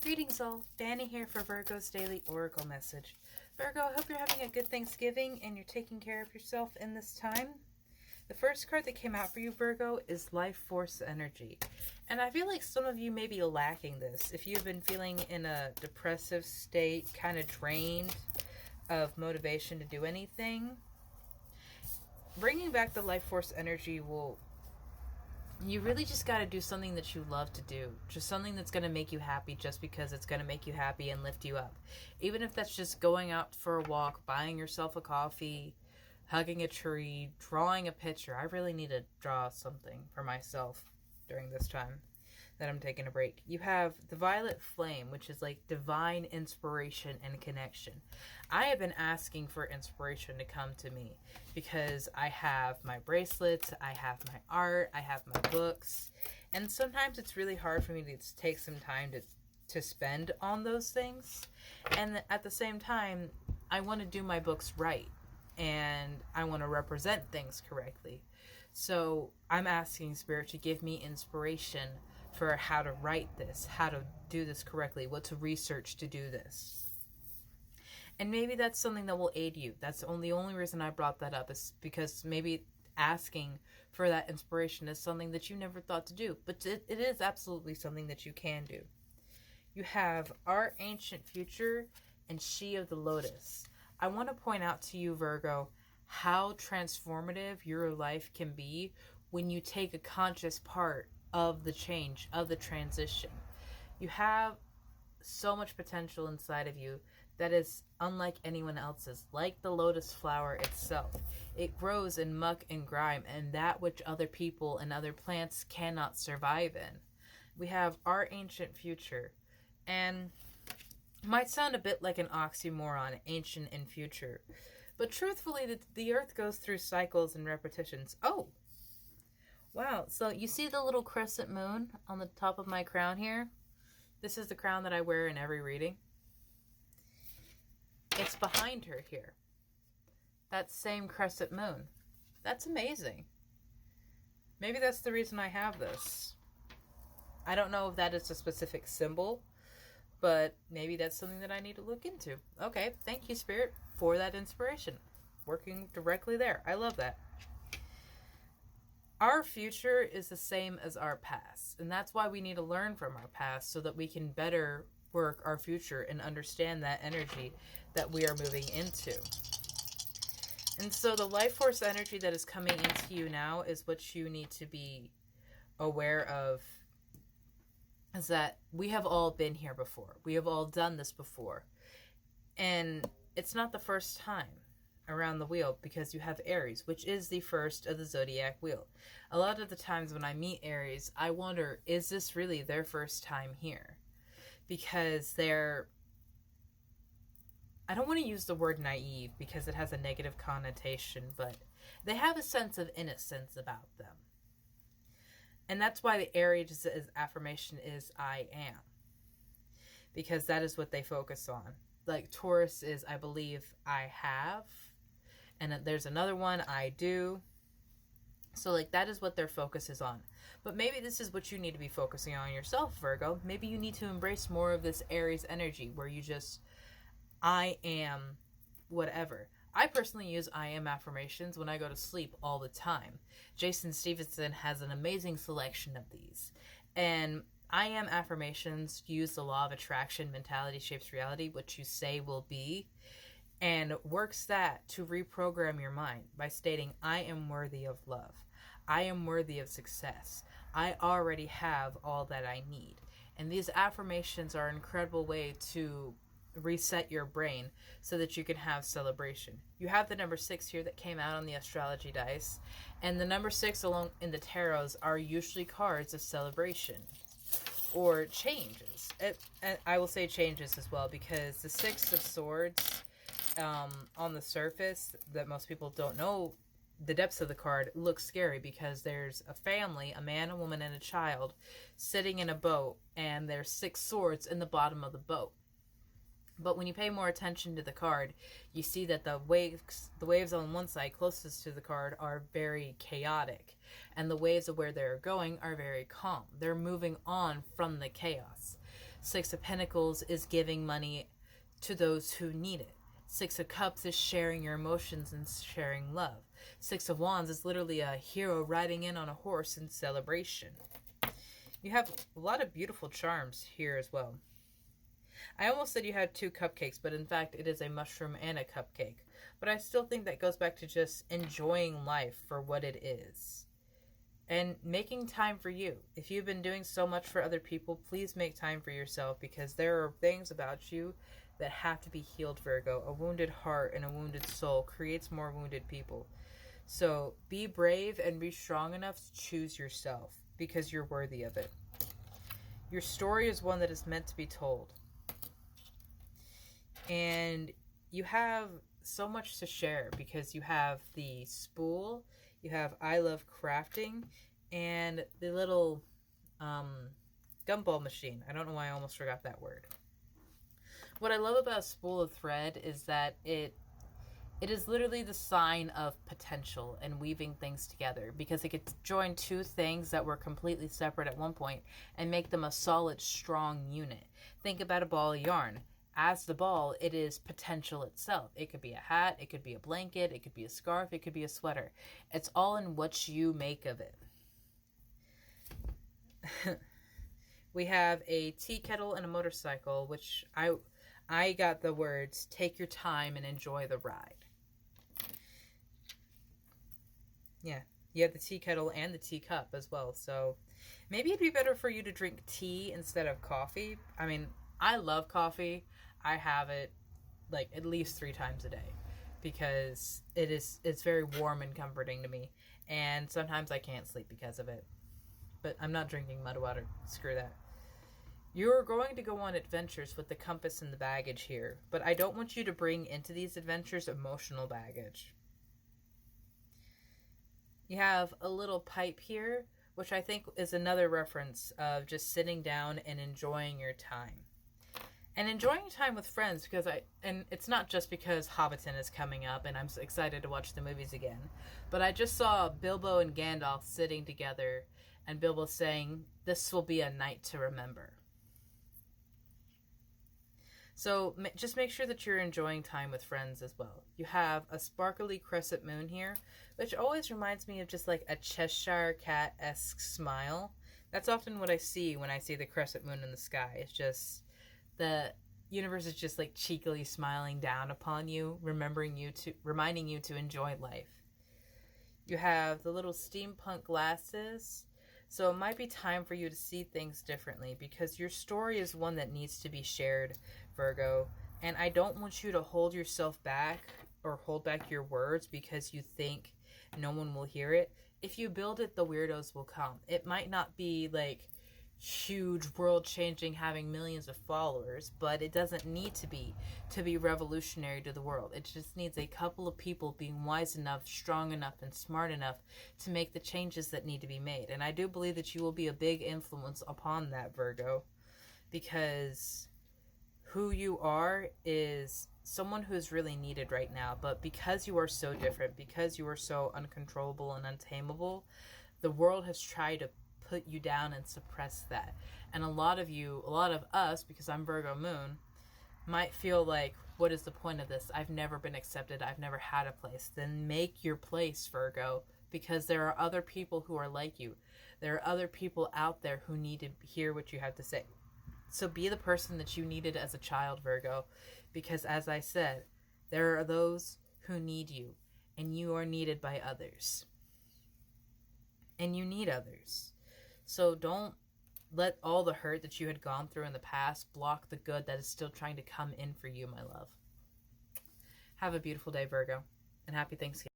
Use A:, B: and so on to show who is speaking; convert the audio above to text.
A: Greetings all, Danny here for Virgo's Daily Oracle Message. Virgo, I hope you're having a good Thanksgiving and you're taking care of yourself in this time. The first card that came out for you, Virgo, is Life Force Energy. And I feel like some of you may be lacking this. If you've been feeling in a depressive state, kind of drained of motivation to do anything, bringing back the Life Force Energy will... You really just got to do something that you love to do. Just something that's going to make you happy just because it's going to make you happy and lift you up. Even if that's just going out for a walk, buying yourself a coffee, hugging a tree, drawing a picture. I really need to draw something for myself during this time that I'm taking a break. You have the Violet Flame, which is like divine inspiration and connection. I have been asking for inspiration to come to me because I have my bracelets, I have my art, I have my books, and sometimes it's really hard for me to take some time to spend on those things. And at the same time, I want to do my books right and I want to represent things correctly. So I'm asking Spirit to give me inspiration for how to write this, how to do this correctly, what to research to do this. And maybe that's something that will aid you. That's the only reason I brought that up is because maybe asking for that inspiration is something that you never thought to do. But it is absolutely something that you can do. You have Our Ancient Future and She of the Lotus. I want to point out to you, Virgo, how transformative your life can be when you take a conscious part of the change, of the transition. You have so much potential inside of you that is unlike anyone else's, like the lotus flower itself. It grows in muck and grime, and that which other people and other plants cannot survive in. We have Our Ancient Future, and it might sound a bit like an oxymoron, ancient and future, but truthfully, the earth goes through cycles and repetitions. Oh! Wow, so you see the little crescent moon on the top of my crown here? This is the crown that I wear in every reading. It's behind her here. That same crescent moon. That's amazing. Maybe that's the reason I have this. I don't know if that is a specific symbol, but maybe that's something that I need to look into. Okay, thank you, Spirit, for that inspiration. Working directly there. I love that. Our future is the same as our past, and that's why we need to learn from our past so that we can better work our future and understand that energy that we are moving into. And so the life force energy that is coming into you now is what you need to be aware of, is that we have all been here before. We have all done this before. And it's not the first time around the wheel, because you have Aries, which is the first of the zodiac wheel. A lot of the times when I meet Aries, I wonder, is this really their first time here? Because they're, I don't want to use the word naive because it has a negative connotation, but they have a sense of innocence about them. And that's why the Aries' affirmation is I am, because that is what they focus on. Like Taurus is, I believe, I have. And there's another one, I do. So like that is what their focus is on. But maybe this is what you need to be focusing on yourself, Virgo. Maybe you need to embrace more of this Aries energy where you just, I am whatever. I personally use I am affirmations when I go to sleep all the time. Jason Stevenson has an amazing selection of these. And I am affirmations use the law of attraction, mentality shapes reality, what you say will be, and works that to reprogram your mind by stating, I am worthy of love. I am worthy of success. I already have all that I need. And these affirmations are an incredible way to reset your brain so that you can have celebration. You have the number 6 here that came out on the astrology dice, and the number 6 along in the tarots are usually cards of celebration or changes. And I will say changes as well, because the 6 of swords on the surface, that most people don't know the depths of the card, looks scary because there's a family, a man, a woman, and a child sitting in a boat, and there's 6 swords in the bottom of the boat. But when you pay more attention to the card, you see that the waves on one side closest to the card are very chaotic, and the waves of where they're going are very calm. They're moving on from the chaos. Six of Pentacles is giving money to those who need it. Six of Cups is sharing your emotions and sharing love. Six of Wands is literally a hero riding in on a horse in celebration. You have a lot of beautiful charms here as well. I almost said you had two cupcakes, but in fact it is a mushroom and a cupcake. But I still think that goes back to just enjoying life for what it is. And making time for you. If you've been doing so much for other people, please make time for yourself, because there are things about you that have to be healed, Virgo. A wounded heart and a wounded soul creates more wounded people. So be brave and be strong enough to choose yourself, because you're worthy of it. Your story is one that is meant to be told. And you have so much to share, because you have the spool, you have I love crafting, and the little gumball machine. I don't know why I almost forgot that word. What I love about a spool of thread is that it is literally the sign of potential and weaving things together, because it could join two things that were completely separate at one point and make them a solid, strong unit. Think about a ball of yarn. As the ball, it is potential itself. It could be a hat, it could be a blanket, it could be a scarf, it could be a sweater. It's all in what you make of it. We have a tea kettle and a motorcycle, which I got the words, take your time and enjoy the ride. Yeah, you have the tea kettle and the teacup as well. So maybe it'd be better for you to drink tea instead of coffee. I mean, I love coffee. I have it like at least 3 times a day, because it's very warm and comforting to me. And sometimes I can't sleep because of it. But I'm not drinking mud water. Screw that. You're going to go on adventures with the compass and the baggage here, but I don't want you to bring into these adventures emotional baggage. You have a little pipe here, which I think is another reference of just sitting down and enjoying your time. And enjoying time with friends, because and it's not just because Hobbiton is coming up and I'm so excited to watch the movies again, but I just saw Bilbo and Gandalf sitting together, and Bilbo saying, "This will be a night to remember." So just make sure that you're enjoying time with friends as well. You have a sparkly crescent moon here, which always reminds me of just like a Cheshire Cat-esque smile. That's often what I see when I see the crescent moon in the sky. It's just the universe is just like cheekily smiling down upon you, reminding you to enjoy life. You have the little steampunk glasses. So it might be time for you to see things differently, because your story is one that needs to be shared, Virgo. And I don't want you to hold yourself back or hold back your words because you think no one will hear it. If you build it, the weirdos will come. It might not be like huge, world-changing, having millions of followers, but it doesn't need to be revolutionary to the world. It just needs a couple of people being wise enough, strong enough, and smart enough to make the changes that need to be made. And I do believe that you will be a big influence upon that, Virgo, because who you are is someone who is really needed right now. But because you are so different, because you are so uncontrollable and untamable, the world has tried to put you down and suppress that. And a lot of us, because I'm Virgo moon, might feel like, what is the point of this? I've never been accepted. I've never had a place. Then make your place, Virgo, because there are other people who are like you. There are other people out there who need to hear what you have to say. So be the person that you needed as a child, Virgo, because as I said, there are those who need you, and you are needed by others. And you need others. So don't let all the hurt that you had gone through in the past block the good that is still trying to come in for you, my love. Have a beautiful day, Virgo, and happy Thanksgiving.